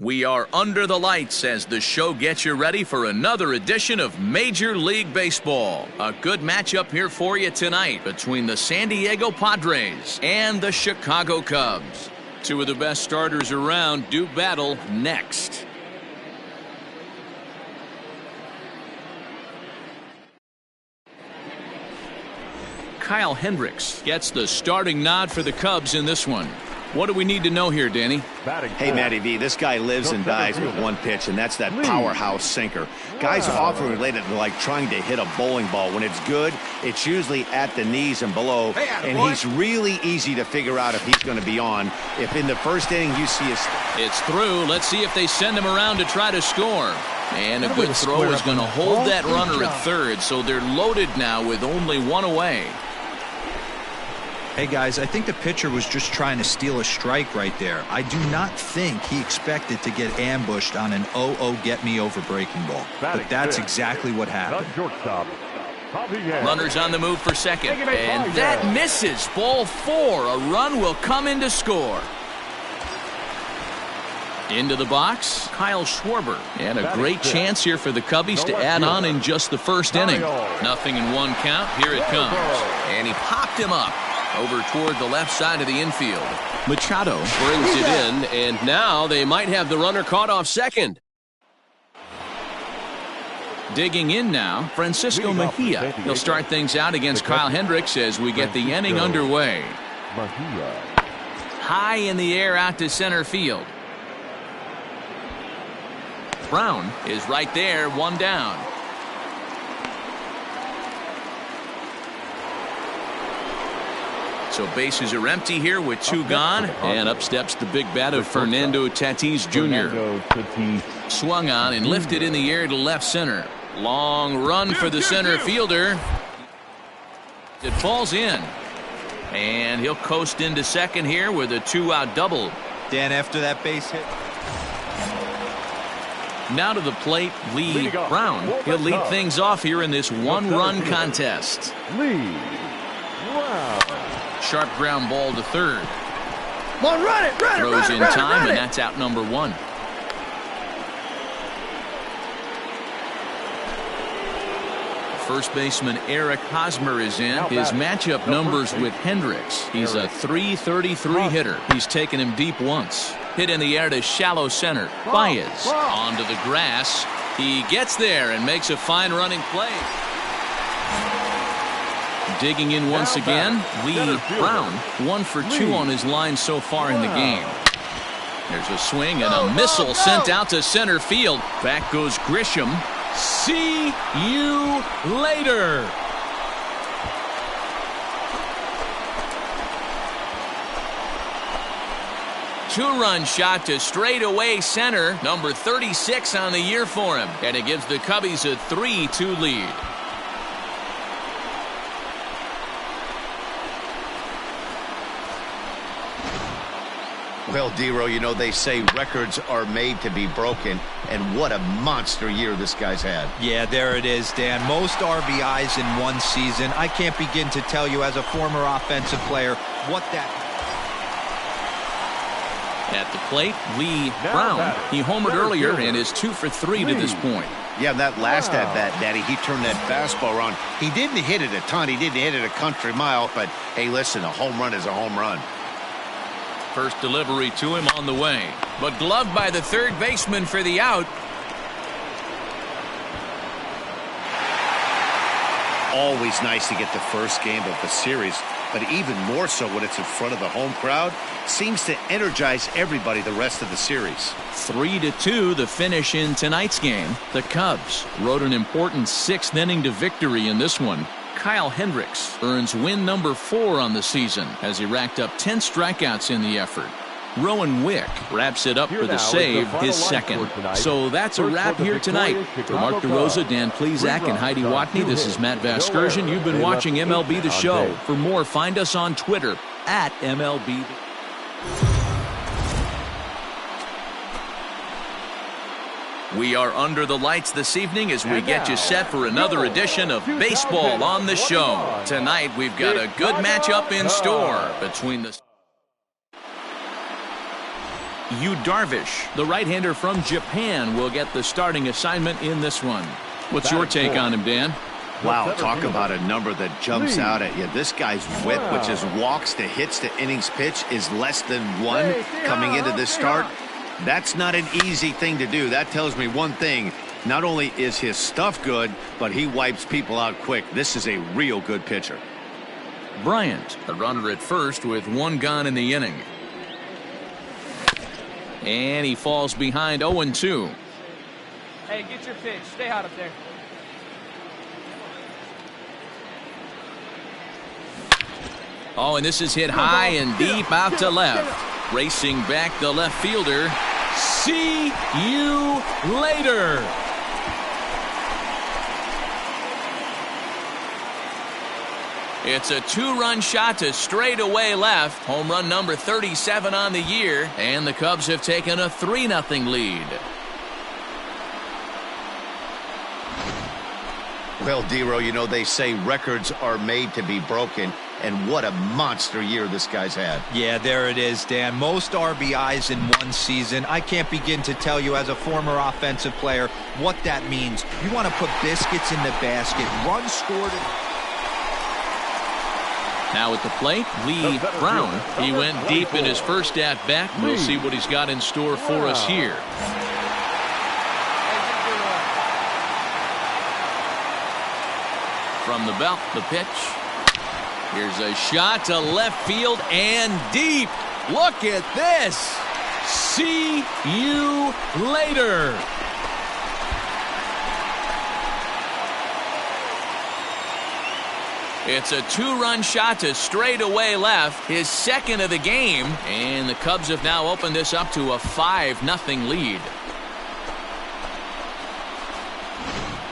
We are under the lights as the show gets you ready for another edition of Major League Baseball. A good matchup here for you tonight between the San Diego Padres and the Chicago Cubs. Two of the best starters around do battle next. Kyle Hendricks gets the starting nod for the Cubs in this one. What do we need to know here, Danny? Hey, Matty V, this guy lives and dies with one pitch, and that's that powerhouse sinker. Guys often relate it to like trying to hit a bowling ball. When it's good, it's usually at the knees and below, and he's really easy to figure out if he's going to be on. If in the first inning you see it's through. Let's see if they send him around to try to score. And a good throw is going to hold that runner at third, so they're loaded now with only one away. Hey guys, I think the pitcher was just trying to steal a strike right there. I do not think he expected to get ambushed on an 0-0 get me over breaking ball. But that's exactly what happened. Runners on the move for second. And that misses. Ball 4. A run will come in to score. Into the box, Kyle Schwarber. And a great chance here for the Cubbies to add on in just the first inning. Nothing in one count. Here it comes. And he popped him up over toward the left side of the infield. Machado brings it in, and now they might have the runner caught off second. Digging in now, Francisco Mejia. He'll start things out against Kyle Hendricks as we get the inning underway. High in the air out to center field. Brown is right there, one down. So bases are empty here with two gone, and up steps the big bat of Fernando Tatis Jr. Swung on and lifted in the air to left center. Long run for the center fielder. It falls in, and he'll coast into second here with a two-out double. Dan, after that base hit. Now to the plate, Lee Brown. He'll lead things off here in this one-run contest. Lee Brown. Sharp ground ball to third. Come on, run it, Throws in time, and that's out number one. First baseman Eric Hosmer is in. His matchup numbers with Hendricks. He's a .333 hitter. He's taken him deep once. Hit in the air to shallow center. Baez onto the grass. He gets there and makes a fine running play. Digging in once again, Lee Brown, 1 for 2 on his line so far in the game. There's a swing and a missile sent out to center field. Back goes Grisham. See you later. Two-run shot to straightaway center. Number 36 on the year for him. And it gives the Cubbies a 3-2 lead. Well, Dero, you know, they say records are made to be broken, and what a monster year this guy's had. Yeah, there it is, Dan. Most RBIs in one season. I can't begin to tell you as a former offensive player what that... At the plate, Lee Brown. He homered earlier and is 2 for 3 to this point. Yeah, that last at-bat, Daddy, he turned that fastball around. He didn't hit it a ton. He didn't hit it a country mile. But, hey, listen, a home run is a home run. First delivery to him on the way. But gloved by the third baseman for the out. Always nice to get the first game of the series, but even more so when it's in front of the home crowd. Seems to energize everybody the rest of the series. 3-2 the finish in tonight's game. The Cubs rode an important 6th inning to victory in this one. Kyle Hendricks earns win number 4 on the season as he racked up 10 strikeouts in the effort. Rowan Wick wraps it up for the save, his second. So that's a wrap here tonight. For Mark DeRosa, Dan Plesac, and Heidi Watney, this is Matt Vasgersian. You've been watching MLB The Show. For more, find us on Twitter at MLB. We are under the lights this evening as we get you set for another edition of Baseball on the Show. Tonight, we've got a good matchup in store between the Yu Darvish, the right-hander from Japan, will get the starting assignment in this one. What's your take on him, Dan? Wow, talk about a number that jumps out at you. This guy's whip, which is walks to hits to innings pitch, is less than 1 coming into this start. That's not an easy thing to do. That tells me one thing. Not only is his stuff good, but he wipes people out quick. This is a real good pitcher. Bryant, the runner at first with 1 gone in the inning. And he falls behind 0-2. Hey, get your pitch. Stay hot up there. Oh, and this is hit high and deep out to left. Racing back the left fielder. See you later. It's a 2-run shot to straightaway left. Home run number 37 on the year. And the Cubs have taken a 3-0 lead. Well, Dero, you know, they say records are made to be broken. And what a monster year this guy's had. Yeah, there it is, Dan. Most RBIs in one season. I can't begin to tell you as a former offensive player what that means. You want to put biscuits in the basket. Runs scored. Now at the plate, Lee Brown. He went deep in his first at-bat. We'll see what he's got in store for us here. From the belt, the pitch. Here's a shot to left field and deep. Look at this. See you later. It's a 2-run shot to straightaway left, his second of the game, and the Cubs have now opened this up to a 5-0 lead.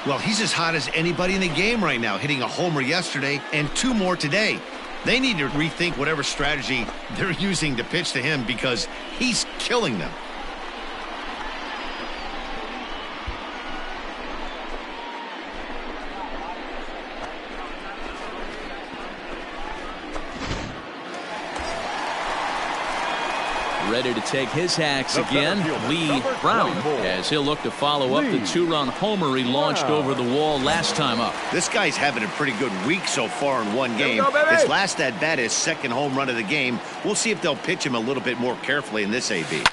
Well, he's as hot as anybody in the game right now, hitting a homer yesterday and 2 more today. They need to rethink whatever strategy they're using to pitch to him because he's killing them. Ready to take his hacks again, Lee Brown, as he'll look to follow up the 2-run homer he launched over the wall last time up. This guy's having a pretty good week so far in one game. His last at-bat is second home run of the game. We'll see if they'll pitch him a little bit more carefully in this AB.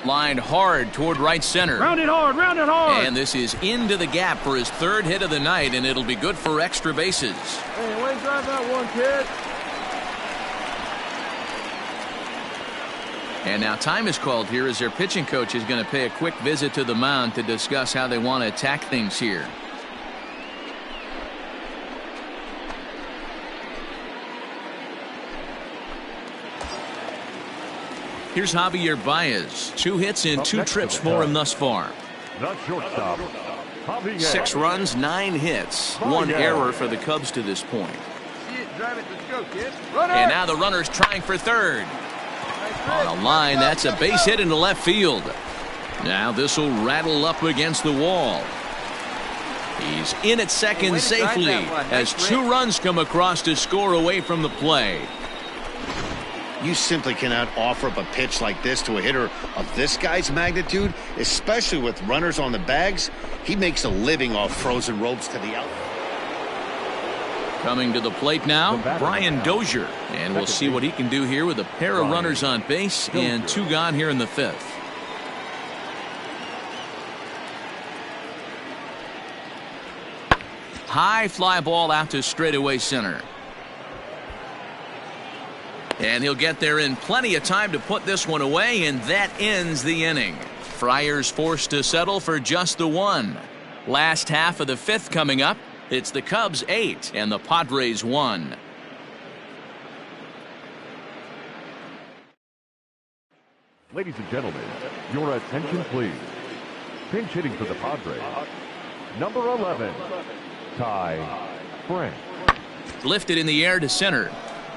Lined hard toward right center. Round it hard, round it hard. And this is into the gap for his 3rd hit of the night, and it'll be good for extra bases. Hey, way to drive that one, kid. And now time is called here as their pitching coach is going to pay a quick visit to the mound to discuss how they want to attack things here. Here's Javier Baez. 2 hits in 2 trips for him thus far. 6 runs, 9 hits. 1 error for the Cubs to this point. And now the runner's trying for third. On a line, that's a base hit into left field. Now this will rattle up against the wall. He's in at second safely as 2 runs come across to score away from the play. You simply cannot offer up a pitch like this to a hitter of this guy's magnitude, especially with runners on the bags. He makes a living off frozen ropes to the out. Coming to the plate now, Brian Dozier. And we'll see what he can do here with a pair of runners on base and 2 gone here in the 5th. High fly ball out to straightaway center. And he'll get there in plenty of time to put this one away, and that ends the inning. Friars forced to settle for just the 1. Last half of the 5th coming up. It's the Cubs 8 and the Padres 1. Ladies and gentlemen, your attention please. Pinch hitting for the Padres, number 11, Ty France. Lifted in the air to center.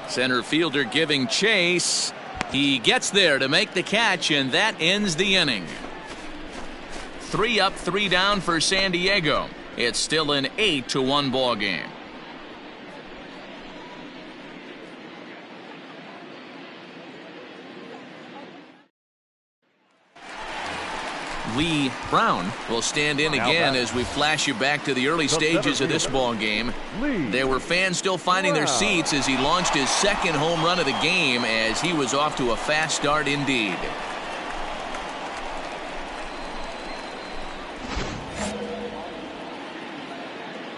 Center fielder giving chase. He gets there to make the catch, and that ends the inning. 3 up, 3 down for San Diego. It's still an 8-1 ball game. Lee Brown will stand in again as we flash you back to the early stages of this ball game. There were fans still finding their seats as he launched his 2nd home run of the game, as he was off to a fast start indeed.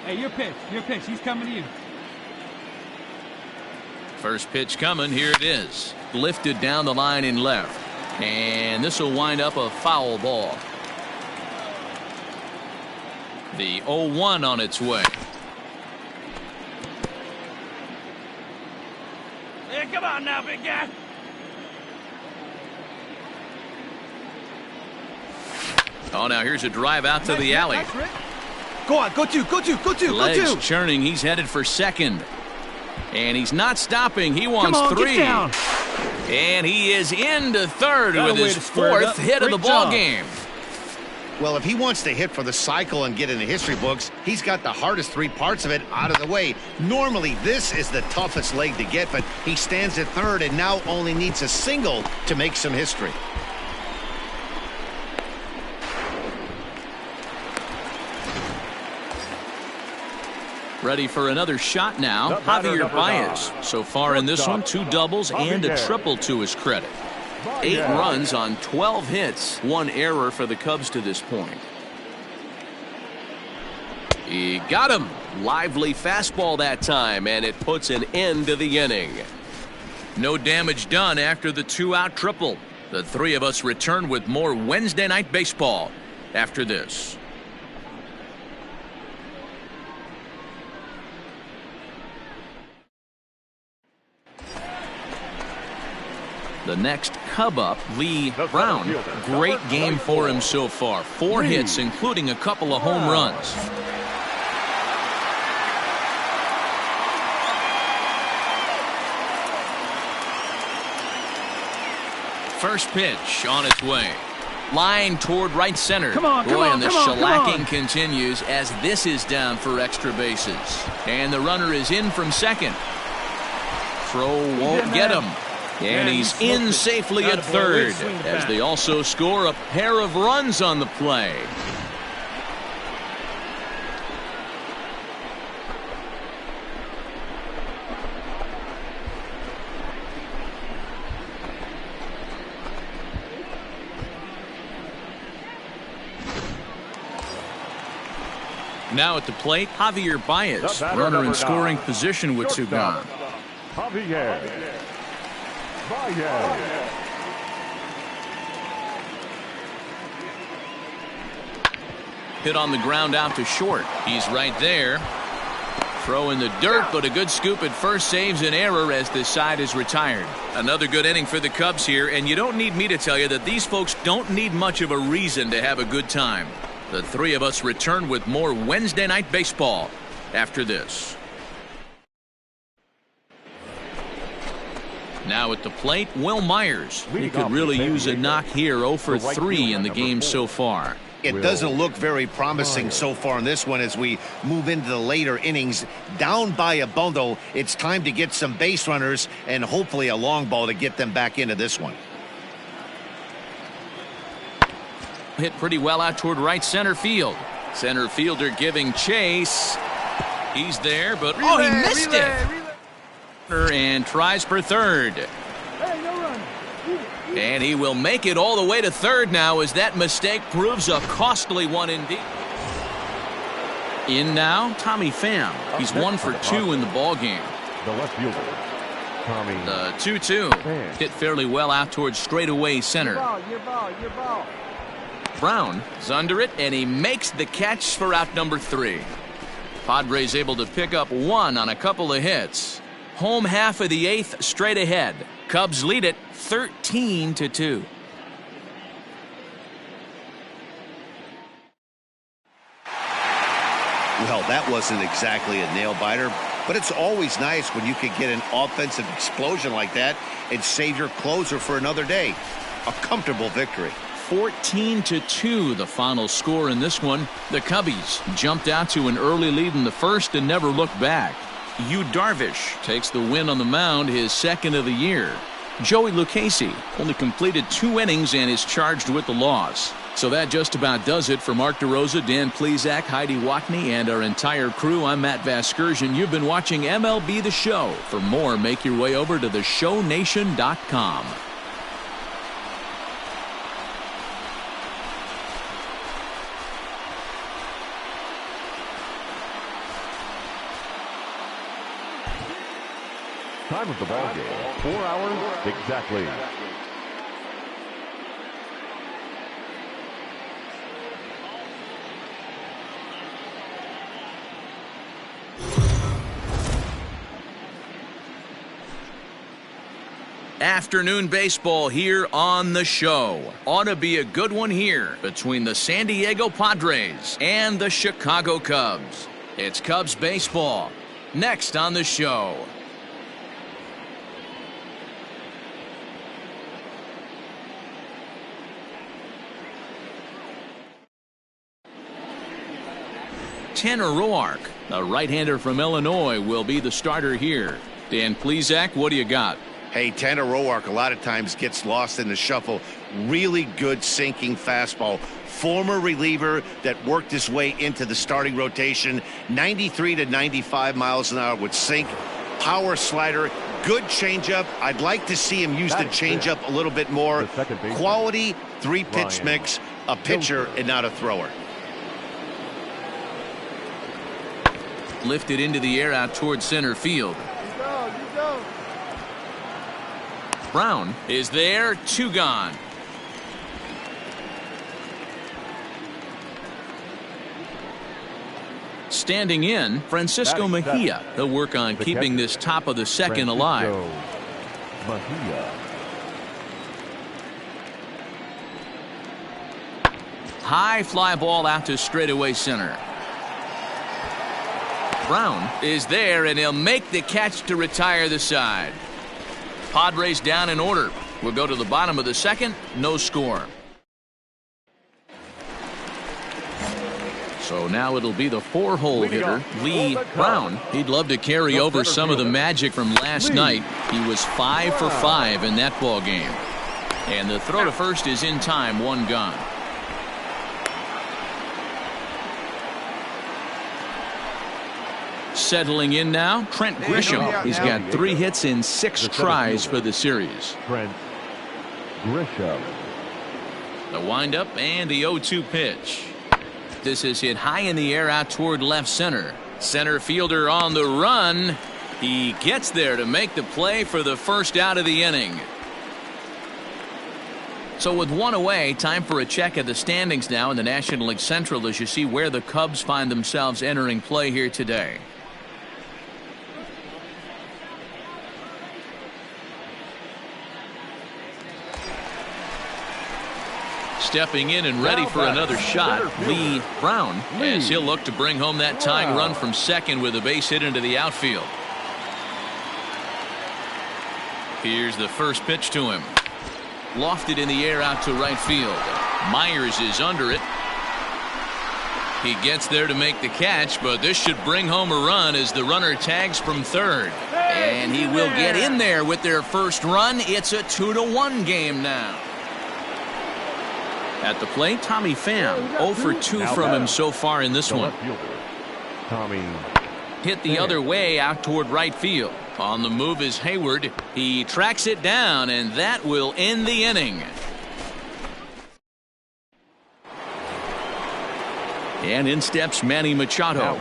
Hey, your pitch. He's coming to you. First pitch coming. Here it is. Lifted down the line in left. And this will wind up a foul ball. The 0-1 on its way. Hey, come on now, big guy. Oh, now here's a drive out to the alley. Go on, go two. Legs churning. He's headed for second. And he's not stopping. He wants 3. And he is into third with his 4th hit of the ball game. Well, if he wants to hit for the cycle and get in the history books, he's got the hardest 3 parts of it out of the way. Normally, this is the toughest leg to get, but he stands at third and now only needs a single to make some history. Ready for another shot now. Javier Baez. So far in this one, 2 doubles and a triple to his credit. 8 runs on 12 hits. 1 error for the Cubs to this point. He got him. Lively fastball that time, and it puts an end to the inning. No damage done after the 2-out triple. The 3 of us return with more Wednesday Night Baseball after this. The next Cub up, Lee Brown. Great game for him so far. 4 hits, including a couple of home runs. First pitch on its way. Line toward right center. And the shellacking continues as this is down for extra bases. And the runner is in from second. Throw won't get him. And he's in safely at third as they also score a pair of runs on the play. Now at the plate, Javier Baez, runner in scoring position with 2 gone. Javier Baez. Hit on the ground out to short. He's right there. Throw in the dirt, but a good scoop at first saves an error as this side is retired. Another good inning for the Cubs here, and you don't need me to tell you that these folks don't need much of a reason to have a good time. The 3 of us return with more Wednesday Night Baseball after this. Now at the plate, Will Myers. He could really use a knock here. 0 for 3 in the game so far. It doesn't look very promising so far in this one as we move into the later innings. Down by a bundle, it's time to get some base runners and hopefully a long ball to get them back into this one. Hit pretty well out toward right center field. Center fielder giving chase. He's there, but oh, he missed it. And tries for third. Hey, no run. And he will make it all the way to third now as that mistake proves a costly one indeed. In now, Tommy Pham. He's 1 for 2 in the ball game. The left fielder, Tommy. The 2-2 hit fairly well out towards straightaway center. Your ball. Brown is under it, and he makes the catch for out number 3. Padres able to pick up 1 on a couple of hits. Home half of the 8th straight ahead. Cubs lead it 13-2. Well, that wasn't exactly a nail-biter, but it's always nice when you can get an offensive explosion like that and save your closer for another day. A comfortable victory. 14-2 the final score in this one. The Cubbies jumped out to an early lead in the first and never looked back. Yu Darvish takes the win on the mound, his second of the year. Joey Lucchesi only completed 2 innings and is charged with the loss. So that just about does it for Mark DeRosa, Dan Plesac, Heidi Watney, and our entire crew. I'm Matt Vasgersian. You've been watching MLB The Show. For more, make your way over to theshownation.com. Time of the ball game, 4 hours exactly. Afternoon baseball here on the show. Ought to be a good one here between the San Diego Padres and the Chicago Cubs. It's Cubs baseball next on the show. Tanner Roark, a right-hander from Illinois, will be the starter here. Dan Plesac, what do you got? Hey, Tanner Roark a lot of times gets lost in the shuffle. Really good sinking fastball. Former reliever that worked his way into the starting rotation. 93 to 95 miles an hour with sink. Power slider. Good changeup. I'd like to see him use the changeup a little bit more. Quality 3-pitch mix. A pitcher and not a thrower. Lifted into the air out towards center field. You go. Brown is there, 2 gone. Standing in, Francisco Mejia. He'll work on keeping this top of the second alive. Mejia. High fly ball out to straightaway center. Brown is there, and he'll make the catch to retire the side. Padres down in order. We'll go to the bottom of the second. No score. So now it'll be the 4-hole hitter, Lee Brown. He'd love to carry over some of the magic from last night. He was 5 for 5 in that ball game. And the throw to first is in time, 1 gone. Settling in now, Trent Grisham. He's got 3 hits in 6 tries for the series. Trent Grisham. The windup and the 0-2 pitch. This is hit high in the air out toward left center. Center fielder on the run. He gets there to make the play for the first out of the inning. So with 1 away, time for a check at the standings now in the National League Central as you see where the Cubs find themselves entering play here today. Stepping in and ready for another shot, Lee Brown, as he'll look to bring home that tying run from second with a base hit into the outfield. Here's the first pitch to him. Lofted in the air out to right field. Myers is under it. He gets there to make the catch, but this should bring home a run as the runner tags from third. And he will get in there with their first run. It's a 2-1 game now. At the plate, Tommy Pham, 0 for 2 from him so far in this one. Tommy hit the other way out toward right field. On the move is Hayward. He tracks it down, and that will end the inning. And in steps Manny Machado.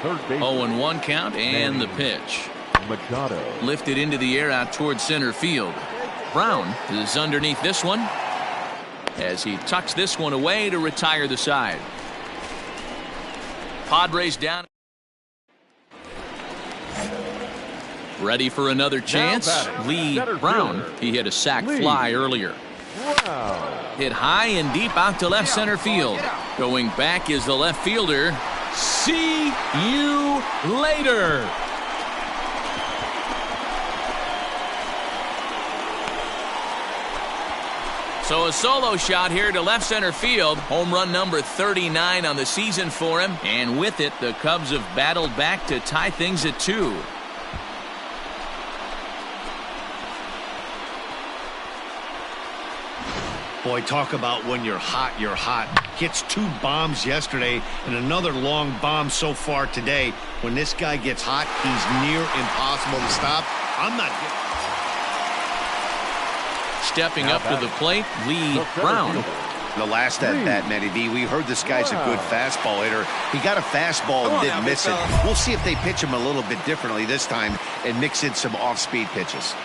0-1 count, and the pitch. Machado Lifted into the air out toward center field. Brown is underneath this one as he tucks this one away to retire the side. Padres down. Ready for another chance. Lee Brown. He hit a sac fly earlier. Hit high and deep out to left center field. Going back is the left fielder. See you later. So a solo shot here to left center field. Home run number 39 on the season for him. And with it, the Cubs have battled back to tie things at 2. Boy, talk about when you're hot, you're hot. Gets 2 bombs yesterday and another long bomb so far today. When this guy gets hot, he's near impossible to stop. I'm not getting... Stepping up to the plate, Lee Brown. The last at bat, Matty B, we heard this guy's a good fastball hitter. He got a fastball and didn't miss it. We'll see if they pitch him a little bit differently this time and mix in some off-speed pitches.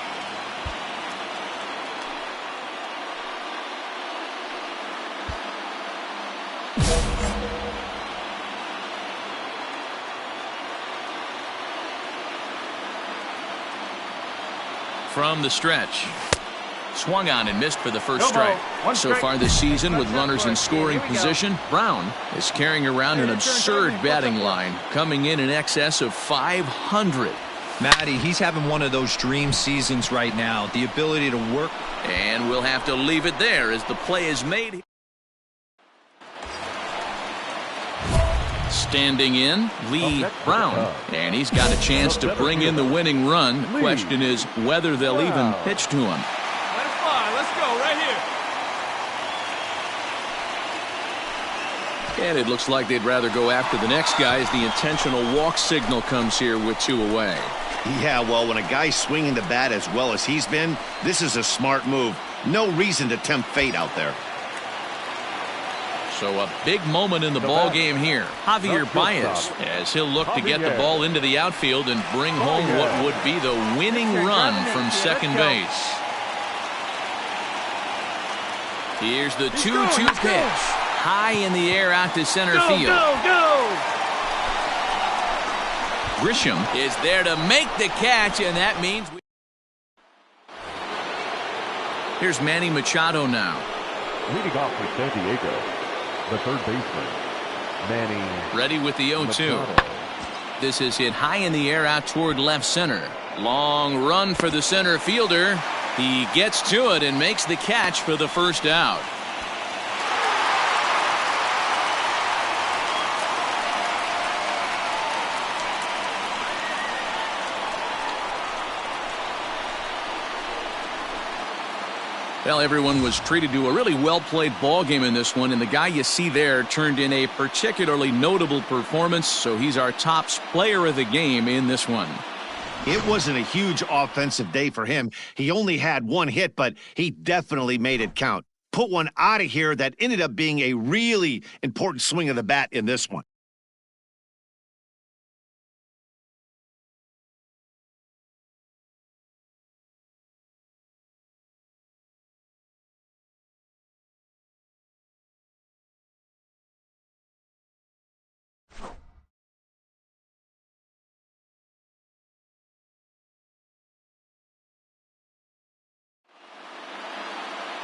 From the stretch. Swung on and missed for the first strike. So far this season with runners in scoring position, Brown is carrying around an absurd batting line, coming in excess of 500. Matty, he's having one of those dream seasons right now. The ability to work. And we'll have to leave it there as the play is made. Standing in, Lee Brown. And he's got a chance to bring in the winning run. The question is whether they'll even pitch to him. Let it fly. Let's go right here. And it looks like they'd rather go after the next guy as the intentional walk signal comes here with 2 away. Yeah, well, when a guy's swinging the bat as well as he's been, this is a smart move. No reason to tempt fate out there. So a big moment in the ball game here. Javier Baez, as he'll look to get the ball into the outfield and bring home what would be the winning run from second base. Here's the 2-2 pitch. High in the air out to center field. Grisham is there to make the catch, and that means here's Manny Machado now. Leading off for San Diego, the third baseman, Manny. Ready with the 0-2. Machado. This is hit high in the air out toward left center. Long run for the center fielder. He gets to it and makes the catch for the first out. Well, everyone was treated to a really well-played ball game in this one, and the guy you see there turned in a particularly notable performance, so he's our top player of the game in this one. It wasn't a huge offensive day for him. He only had 1 hit, but he definitely made it count. Put one out of here that ended up being a really important swing of the bat in this one.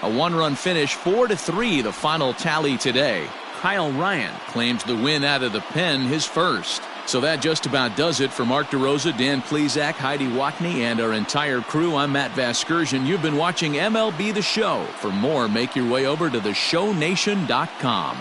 A 1-run finish, 4-3, the final tally today. Kyle Ryan claims the win out of the pen, his first. So that just about does it for Mark DeRosa, Dan Plesac, Heidi Watney, and our entire crew. I'm Matt Vasgersian. You've been watching MLB The Show. For more, make your way over to theshownation.com.